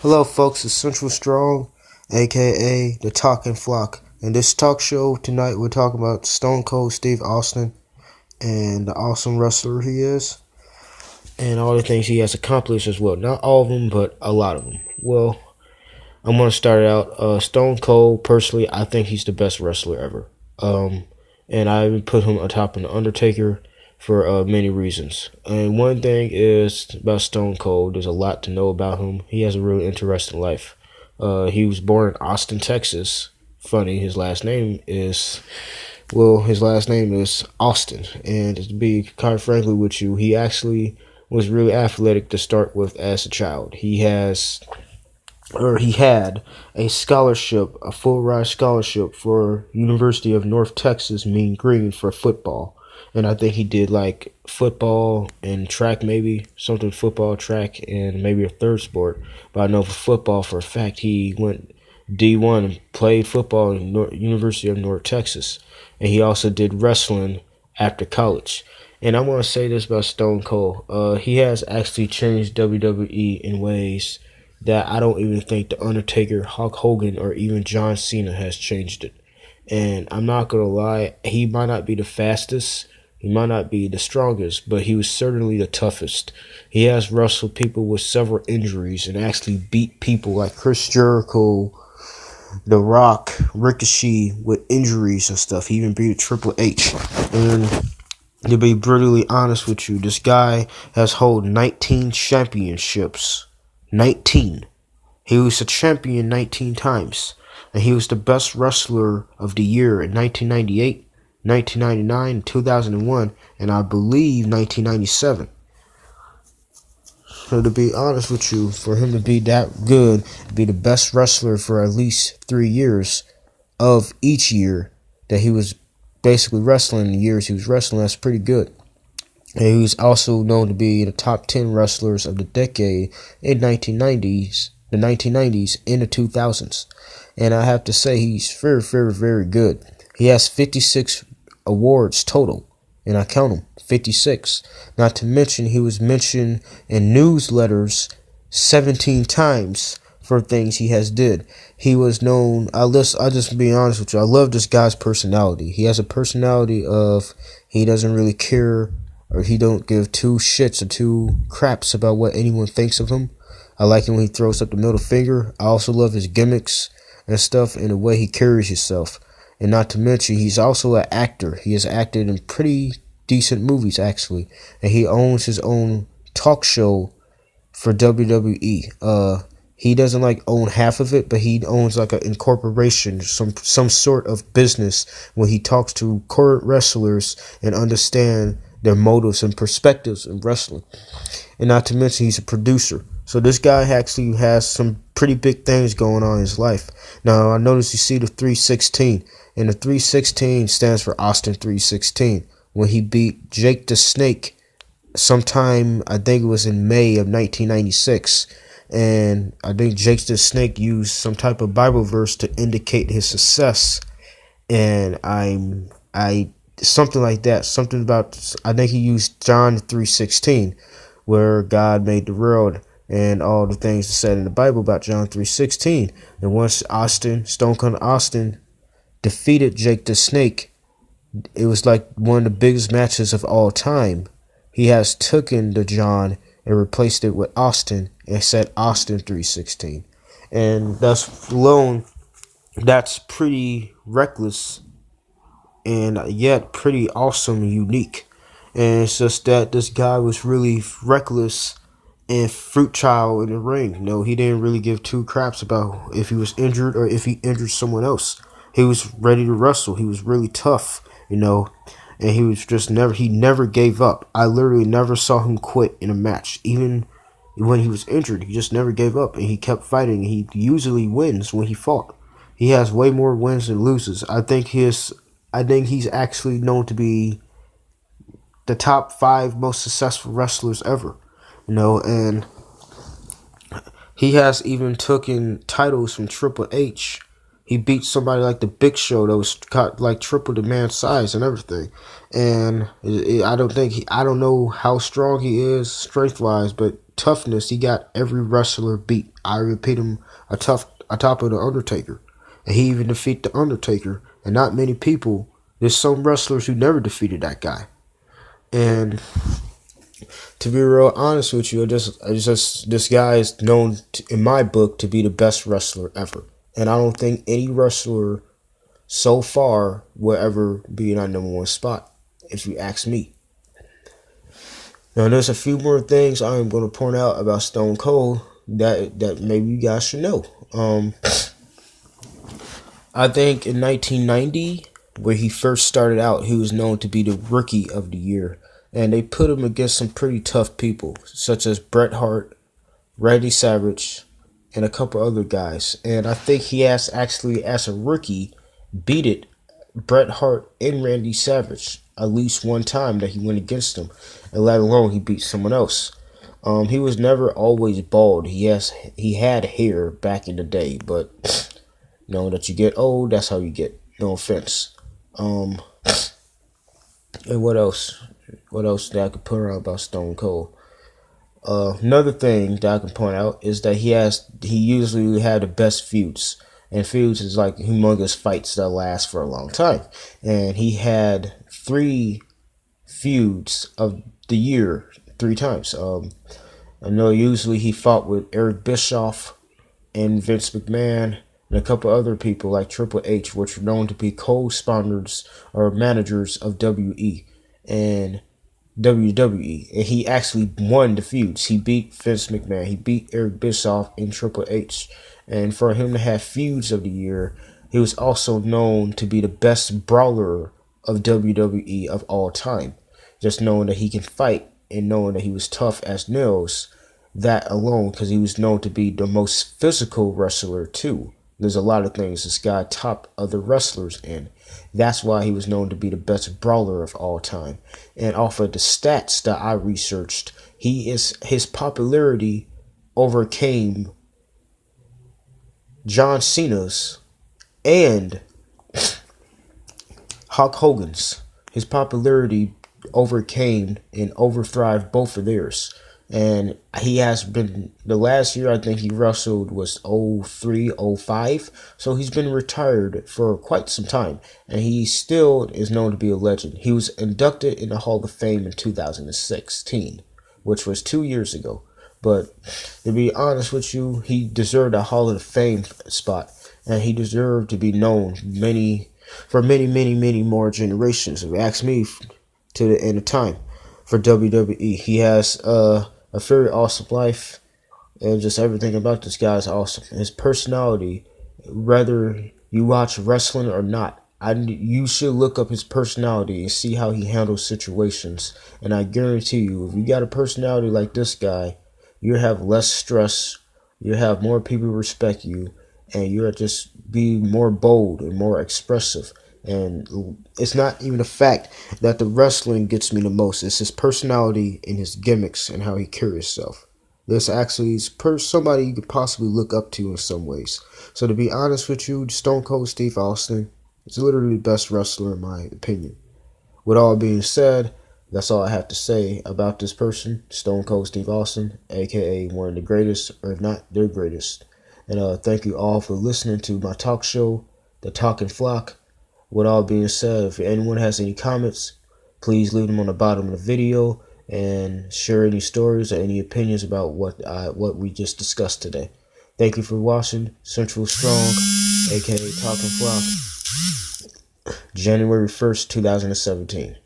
Hello, folks. It's Central Strong, aka the Talking Flock. In this talk show tonight, we're talking about Stone Cold Steve Austin and the awesome wrestler he is, and all the things he has accomplished as well. Not all of them, but a lot of them. Well, I'm gonna start it out. Stone Cold, personally, I think he's the best wrestler ever. And I even put him atop an Undertaker for many reasons. And one thing is about Stone Cold. There's a lot to know about him. He has a really interesting life. He was born in Austin, Texas. Funny, his last name is Austin. And to be quite frankly with you, he actually was really athletic to start with as a child. He had a scholarship, a full ride scholarship for University of North Texas, Mean Green, for football. And I think he did like football and track, maybe something football, track, and maybe a third sport. But I know for football, for a fact, he went D1 and played football in University of North Texas. And he also did wrestling after college. And I want to say this about Stone Cold. He has actually changed WWE in ways that I don't even think The Undertaker, Hulk Hogan, or even John Cena has changed it. And I'm not going to lie, he might not be the fastest, he might not be the strongest, but he was certainly the toughest. He has wrestled people with several injuries and actually beat people like Chris Jericho, The Rock, Ricochet with injuries and stuff. He even beat Triple H. And to be brutally honest with you, this guy has held 19 championships. 19. He was a champion 19 times. And he was the best wrestler of the year in 1998, 1999, 2001, and I believe 1997. So to be honest with you, for him to be that good, be the best wrestler for at least 3 years of each year that he was basically wrestling, the years he was wrestling, that's pretty good. And he was also known to be in the top 10 wrestlers of the decade in the 1990s and the 2000s. And I have to say he's very, very, very good. He has 56 awards total, and I count them, 56. Not to mention he was mentioned in newsletters 17 times for things he has did. He was known, I'll just be honest with you, I love this guy's personality. He has a personality of he doesn't really care, or he don't give two shits or two craps about what anyone thinks of him. I like him when he throws up the middle finger. I also love his gimmicks and stuff and the way he carries himself. And not to mention, he's also an actor. He has acted in pretty decent movies, actually. And he owns his own talk show for WWE. He doesn't like own half of it, but he owns like an incorporation, some sort of business where he talks to current wrestlers and understand their motives and perspectives in wrestling. And not to mention, he's a producer. So this guy actually has some pretty big things going on in his life. Now, I noticed you see the 316. And the 316 stands for Austin 316. When he beat Jake the Snake sometime, I think it was in May of 1996. And I think Jake the Snake used some type of Bible verse to indicate his success. And I something like that. Something about, I think he used John 3:16, where God made the world, and all the things said in the Bible about John 3:16. And once Stone Cold Austin defeated Jake the Snake, it was like one of the biggest matches of all time. He has taken the John and replaced it with Austin and said Austin 3:16. And that's pretty reckless and yet pretty awesome and unique. And it's just that this guy was really reckless and fruit child in the ring. No, he didn't really give two craps about if he was injured or if he injured someone else. He was ready to wrestle. He was really tough, and he was just he never gave up. I literally never saw him quit in a match. Even when he was injured, he just never gave up, and he kept fighting. He usually wins when he fought. He has way more wins than loses. I think he's actually known to be the top 5 most successful wrestlers ever, and he has even taken titles from Triple H. He beat somebody like the Big Show that was cut like triple the man's size and everything. And I don't know how strong he is strength wise, but toughness, he got every wrestler beat. I repeat him, atop of the Undertaker, and he even defeated the Undertaker. And not many people. There's some wrestlers who never defeated that guy. And to be real honest with you, this guy is known in my book to be the best wrestler ever. And I don't think any wrestler so far will ever be in our number one spot, if you ask me. Now, there's a few more things I am going to point out about Stone Cold that maybe you guys should know. I think in 1990, where he first started out, he was known to be the Rookie of the Year. And they put him against some pretty tough people, such as Bret Hart, Randy Savage, and a couple other guys. And I think he has actually, as a rookie, beat Bret Hart and Randy Savage at least one time that he went against them, and let alone he beat someone else. He was never always bald. He had hair back in the day, but that you get old, that's how you get. No offense. And what else? What else that I could put out about Stone Cold? Another thing that I can point out is that he usually had the best feuds. And feuds is like humongous fights that last for a long time. And he had 3 feuds of the year 3 times. I know usually he fought with Eric Bischoff and Vince McMahon and a couple other people like Triple H, which were known to be co-sponsors or managers of WE and WWE. And he actually won the feuds. He beat Vince McMahon. He beat Eric Bischoff and Triple H. And for him to have feuds of the year, he was also known to be the best brawler of WWE of all time. Just knowing that he can fight and knowing that he was tough as nails, that alone, because he was known to be the most physical wrestler too. There's a lot of things this guy topped other wrestlers in. That's why he was known to be the best brawler of all time. And off of the stats that I researched, his popularity overcame John Cena's and Hulk Hogan's. His popularity overcame and overthrived both of theirs. And he has been, the last year I think he wrestled was 03, 05. So he's been retired for quite some time. And he still is known to be a legend. He was inducted in the Hall of Fame in 2016, which was 2 years ago. But to be honest with you, he deserved a Hall of Fame spot. And he deserved to be known for many more generations. If you ask me, to the end of time for WWE. He has a very awesome life, and just everything about this guy is awesome. His personality, whether you watch wrestling or not, you should look up his personality and see how he handles situations. And I guarantee you, if you got a personality like this guy, you'll have less stress, you'll have more people respect you, and you'll just be more bold and more expressive. And it's not even the fact that the wrestling gets me the most. It's his personality and his gimmicks and how he carries himself. This actually is somebody you could possibly look up to in some ways. So to be honest with you, Stone Cold Steve Austin is literally the best wrestler in my opinion. With all being said, that's all I have to say about this person, Stone Cold Steve Austin, aka one of the greatest, or if not their greatest. And thank you all for listening to my talk show, The Talking Flock. With all being said, if anyone has any comments, please leave them on the bottom of the video and share any stories or any opinions about what we just discussed today. Thank you for watching Central Strong, aka Talking Flock, January 1st, 2017.